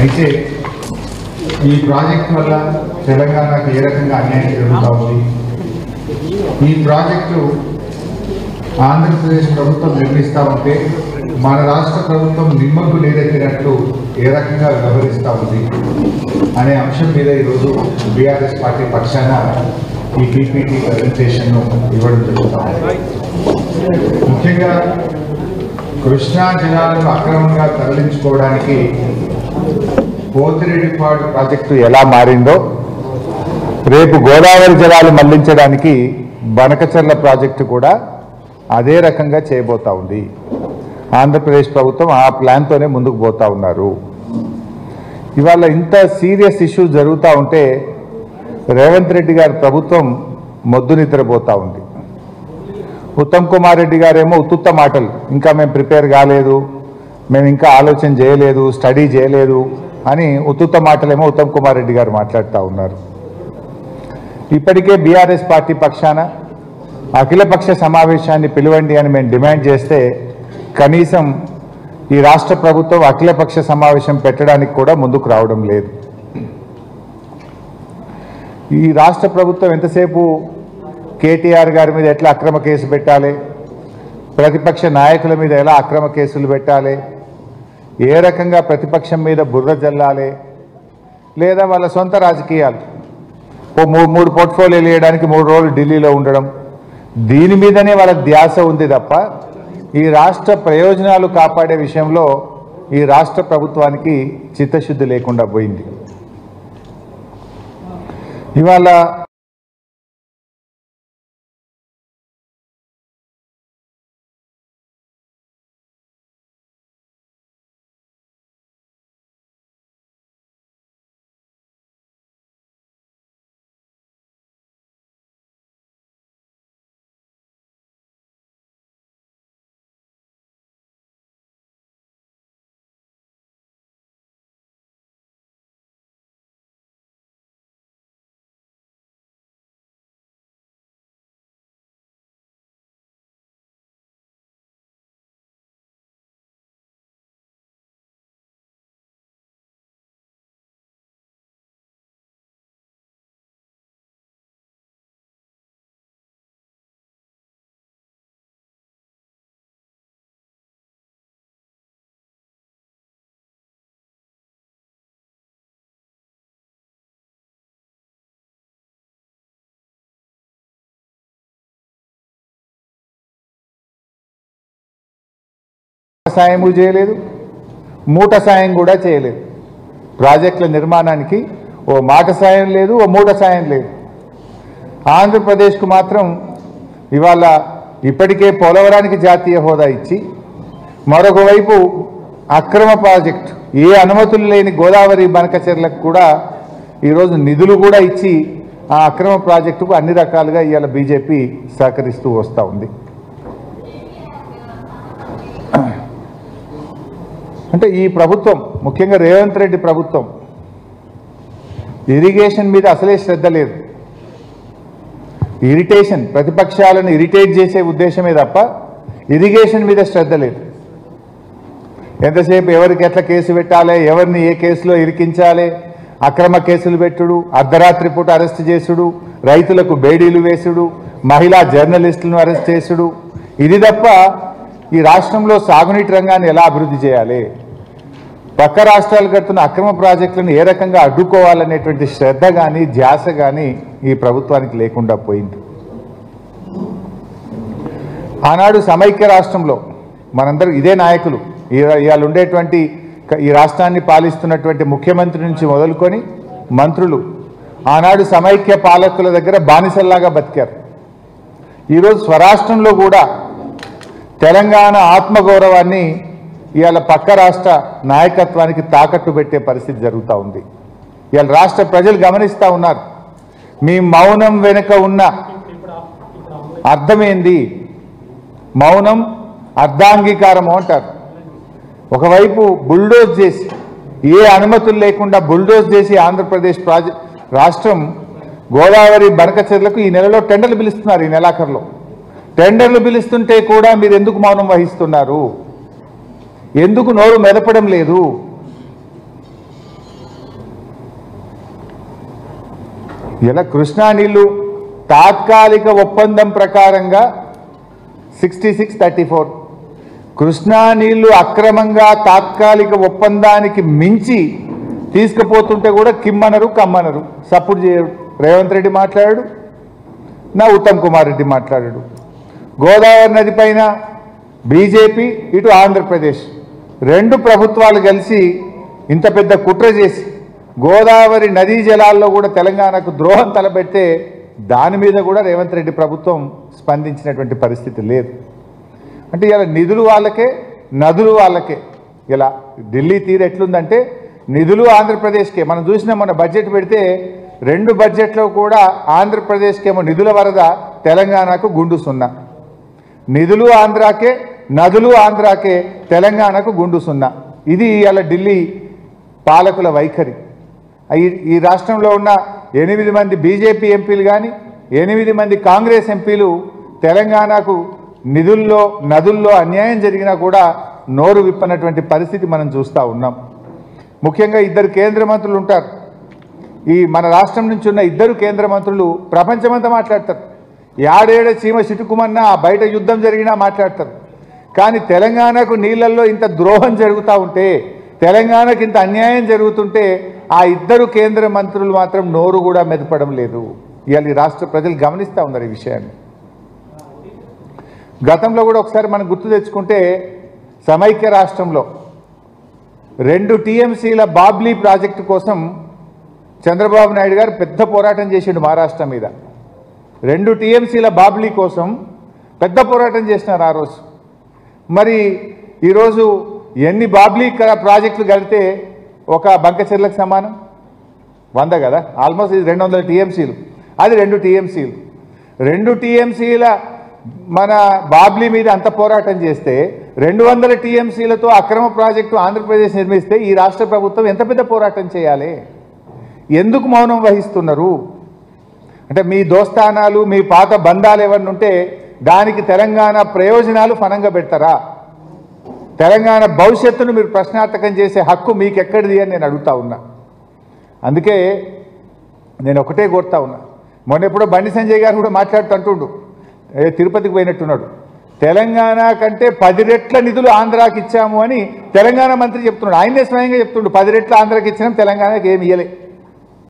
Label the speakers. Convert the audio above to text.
Speaker 1: అయితే ఈ ప్రాజెక్ట్ వల్ల తెలంగాణకు ఏ రకంగా అన్యాయం జరుగుతూ ఉంది, ఈ ప్రాజెక్టు ఆంధ్రప్రదేశ్ ప్రభుత్వం నిర్మిస్తూ ఉంటే మన రాష్ట్ర ప్రభుత్వం నిమ్మకు నీరెత్తినట్లు ఏ రకంగా వ్యవహరిస్తూ ఉంది అనే అంశం మీద ఈరోజు బీఆర్ఎస్ పార్టీ పక్షాన ఈ పీపీటీ ప్రజెంటేషన్ను ఇవ్వడం జరుగుతుంది. ముఖ్యంగా కృష్ణా జలాలను అక్రమంగా తరలించుకోవడానికి పోతిరెడ్డిపాడు ప్రాజెక్టు ఎలా మారిందో రేపు గోదావరి జలాలు మళ్లించడానికి బనకచర్ల ప్రాజెక్టు కూడా అదే రకంగా చేయబోతా ఉంది. ఆంధ్రప్రదేశ్ ప్రభుత్వం ఆ ప్లాన్తోనే ముందుకు పోతా ఉన్నారు. ఇవాళ ఇంత సీరియస్ ఇష్యూస్ జరుగుతూ ఉంటే రేవంత్ రెడ్డి గారి ప్రభుత్వం మొద్దు నిద్రపోతూ ఉంది. ఉత్తమ్ కుమార్ రెడ్డి గారేమో ఉత్తుత్త మాటలు, ఇంకా మేము ప్రిపేర్ కాలేదు, మేము ఇంకా ఆలోచన చేయలేదు, స్టడీ చేయలేదు అని ఉత్తుత్త మాటలేమో ఉత్తమ్ కుమార్ రెడ్డి గారు మాట్లాడుతూ ఉన్నారు. ఇప్పటికే బీఆర్ఎస్ పార్టీ పక్షాన అఖిలపక్ష సమావేశాన్ని పిలవండి అని మేము డిమాండ్ చేస్తే కనీసం ఈ రాష్ట్ర ప్రభుత్వం అఖిలపక్ష సమావేశం పెట్టడానికి కూడా ముందుకు రావడం లేదు. ఈ రాష్ట్ర ప్రభుత్వం ఎంతసేపు కేటీఆర్ గారి మీద ఎట్లా అక్రమ కేసు పెట్టాలి, ప్రతిపక్ష నాయకుల మీద ఎలా అక్రమ కేసులు పెట్టాలి, ఏ రకంగా ప్రతిపక్షం మీద బుర్ర జల్లాలి, లేదా వాళ్ళ సొంత రాజకీయాలు మూడు పోర్ట్ఫోలియోలు వేయడానికి 3 రోజులు ఢిల్లీలో ఉండడం, దీని మీదనే వాళ్ళ ధ్యాస ఉంది తప్ప ఈ రాష్ట్ర ప్రయోజనాలు కాపాడే విషయంలో ఈ రాష్ట్ర ప్రభుత్వానికి చిత్తశుద్ధి లేకుండా పోయింది. ఇవాళ సాయము చేయలేదు, మూట సాయం కూడా చేయలేదు. ప్రాజెక్టుల నిర్మాణానికి ఓ మాట సాయం లేదు, ఓ మూట సాయం లేదు. ఆంధ్రప్రదేశ్కు మాత్రం ఇవాళ ఇప్పటికే పోలవరానికి జాతీయ హోదా ఇచ్చి మరొక వైపు అక్రమ ప్రాజెక్టు ఏ అనుమతులు లేని గోదావరి బనకచెర్లకు కూడా ఈరోజు నిధులు కూడా ఇచ్చి ఆ అక్రమ ప్రాజెక్టుకు అన్ని రకాలుగా ఇవాళ బీజేపీ సహకరిస్తూ వస్తూ ఉంది. అంటే ఈ ప్రభుత్వం, ముఖ్యంగా రేవంత్ రెడ్డి ప్రభుత్వం ఇరిగేషన్ మీద అసలే శ్రద్ధ లేదు. ఇరిటేషన్, ప్రతిపక్షాలను ఇరిటేట్ చేసే ఉద్దేశమే తప్ప ఇరిగేషన్ మీద శ్రద్ధ లేదు. ఎంతసేపు ఎవరికి ఎట్లా కేసు పెట్టాలి, ఎవరిని ఏ కేసులో ఇరికించాలి, అక్రమ కేసులు పెట్టుడు, అర్ధరాత్రి పూట అరెస్ట్ చేసుడు, రైతులకు బేడీలు వేసుడు, మహిళా జర్నలిస్టులను అరెస్ట్ చేసుడు, ఇది తప్ప ఈ రాష్ట్రంలో సాగునీటి రంగాన్ని ఎలా అభివృద్ధి చేయాలి, పక్క రాష్ట్రాలు కడుతున్న అక్రమ ప్రాజెక్టులను ఏ రకంగా అడ్డుకోవాలనేటువంటి శ్రద్ధ కానీ ధ్యాస కానీ ఈ ప్రభుత్వానికి లేకుండా పోయింది. ఆనాడు సమైక్య రాష్ట్రంలో మనందరూ ఇదే నాయకులు, ఇవాళ ఉండేటువంటి ఈ రాష్ట్రాన్ని పాలిస్తున్నటువంటి ముఖ్యమంత్రి నుంచి మొదలుకొని మంత్రులు ఆనాడు సమైక్య పాలకుల దగ్గర బానిసల్లాగా బతికారు. ఈరోజు స్వరాష్ట్రంలో కూడా తెలంగాణ ఆత్మగౌరవాన్ని ఇవాళ పక్క రాష్ట్ర నాయకత్వానికి తాకట్టు పెట్టే పరిస్థితి జరుగుతూ ఉంది. ఇవాళ రాష్ట్ర ప్రజలు గమనిస్తూ ఉన్నారు. మీ మౌనం వెనుక ఉన్న అర్థమేంది? మౌనం అర్ధాంగీకారము అంటారు. ఒకవైపు బుల్డోజ్ చేసి, ఏ అనుమతులు లేకుండా బుల్డోజ్ చేసి ఆంధ్రప్రదేశ్ రాష్ట్రం గోదావరి బనకచెర్లకు ఈ నెలలో టెండర్లు పిలుస్తున్నారు. ఈ నెలాఖరులో టెండర్లు పిలుస్తుంటే కూడా మీరు ఎందుకు మౌనం వహిస్తున్నారు? ఎందుకు నోరు మెదపడం లేదు? ఇలా కృష్ణా నీళ్లు తాత్కాలిక ఒప్పందం ప్రకారంగా 66-34 కృష్ణా నీళ్లు అక్రమంగా తాత్కాలిక ఒప్పందానికి మించి తీసుకుపోతుంటే కూడా కిమ్మనరు కమ్మనరు, సపోర్ట్ చేయరు. రేవంత్ రెడ్డి మాట్లాడాడు, నా ఉత్తమ్ కుమార్ రెడ్డి మాట్లాడాడు. గోదావరి నది పైన బీజేపీ, ఇటు ఆంధ్రప్రదేశ్ రెండు ప్రభుత్వాలు కలిసి ఇంత పెద్ద కుట్ర చేసి గోదావరి నదీ జలాల్లో కూడా తెలంగాణకు ద్రోహం తలపెడితే దాని మీద కూడా రేవంత్ రెడ్డి ప్రభుత్వం స్పందించినటువంటి పరిస్థితి లేదు. అంటే ఇలా నిధులు వాళ్ళకే, నదులు వాళ్ళకే. ఇలా ఢిల్లీ తీరు ఎట్లుందంటే నిధులు ఆంధ్రప్రదేశ్కే. మనం చూసిన మన బడ్జెట్ పెడితే రెండు బడ్జెట్లో కూడా ఆంధ్రప్రదేశ్కేమో నిధుల వరద, తెలంగాణకు గుండు సున్నా. నిధులు ఆంధ్రాకే, నదులు ఆంధ్రాకే, తెలంగాణకు గుండు సున్నా. ఇది ఇలా ఢిల్లీ పాలకుల వైఖరి. ఈ రాష్ట్రంలో ఉన్న 8 మంది బీజేపీ ఎంపీలు కానీ 8 మంది కాంగ్రెస్ ఎంపీలు తెలంగాణకు నిధుల్లో, నదుల్లో అన్యాయం జరిగినా కూడా నోరు విప్పనటువంటి పరిస్థితి మనం చూస్తూ ఉన్నాం. ముఖ్యంగా 2 కేంద్ర మంత్రులు ఉంటారు. ఈ మన రాష్ట్రం నుంచి ఉన్న 2 కేంద్ర మంత్రులు ప్రపంచమంతా మాట్లాడతారు. యాడేడ చీమ చిటుకుమన్నా బయట యుద్ధం జరిగినా మాట్లాడతారు. కానీ తెలంగాణకు నీళ్ళల్లో ఇంత ద్రోహం జరుగుతూ ఉంటే, తెలంగాణకు ఇంత అన్యాయం జరుగుతుంటే ఆ 2 కేంద్ర మంత్రులు మాత్రం నోరు కూడా మెదపడం లేదు. ఇవాళ ఈ రాష్ట్ర ప్రజలు గమనిస్తూ ఉన్నారు ఈ విషయాన్ని. గతంలో కూడా ఒకసారి మనం గుర్తు తెచ్చుకుంటే సమైక్య రాష్ట్రంలో 2 టీఎంసీల బాబ్లీ ప్రాజెక్టు కోసం చంద్రబాబు నాయుడు గారు పెద్ద పోరాటం చేసిండు మహారాష్ట్ర మీద. 2 టీఎంసీల బాబ్లీ కోసం పెద్ద పోరాటం చేసినారు ఆ రోజు. మరి ఈరోజు ఎన్ని బాబ్లీ ప్రాజెక్టులు కలిపితే ఒక బంకచెర్లకు సమానం? 100 కదా, ఆల్మోస్ట్ ఇది 200 టీఎంసీలు, అది 2 టీఎంసీలు. 2 టీఎంసీల మన బాబ్లీ మీద అంత పోరాటం చేస్తే 200 టీఎంసీలతో అక్రమ ప్రాజెక్టు ఆంధ్రప్రదేశ్ నిర్మిస్తే ఈ రాష్ట్ర ప్రభుత్వం ఎంత పెద్ద పోరాటం చేయాలి? ఎందుకు మౌనం వహిస్తున్నారు? అంటే మీ దోస్తానాలు, మీ పాత బంధాలు ఏమన్నా ఉంటే దానికి తెలంగాణ ప్రయోజనాలు ఫనంగా పెడతారా? తెలంగాణ భవిష్యత్తును మీరు ప్రశ్నార్థకం చేసే హక్కు మీకు ఎక్కడిది అని నేను అడుగుతా ఉన్నా. అందుకే నేను ఒకటే కోరుతా ఉన్నా. మొన్న ఎప్పుడో బండి సంజయ్ గారు కూడా మాట్లాడుతుంటుండు, తిరుపతికి పోయినట్టున్నాడు. తెలంగాణ కంటే 10 రెట్ల నిధులు ఆంధ్రాకి ఇచ్చాము అని తెలంగాణ మంత్రి చెప్తున్నాడు. ఆయనే స్వయంగా చెప్తుండు, 10 రెట్ల ఆంధ్రాకి ఇచ్చినాం, తెలంగాణకి ఏమి ఇయ్యలే.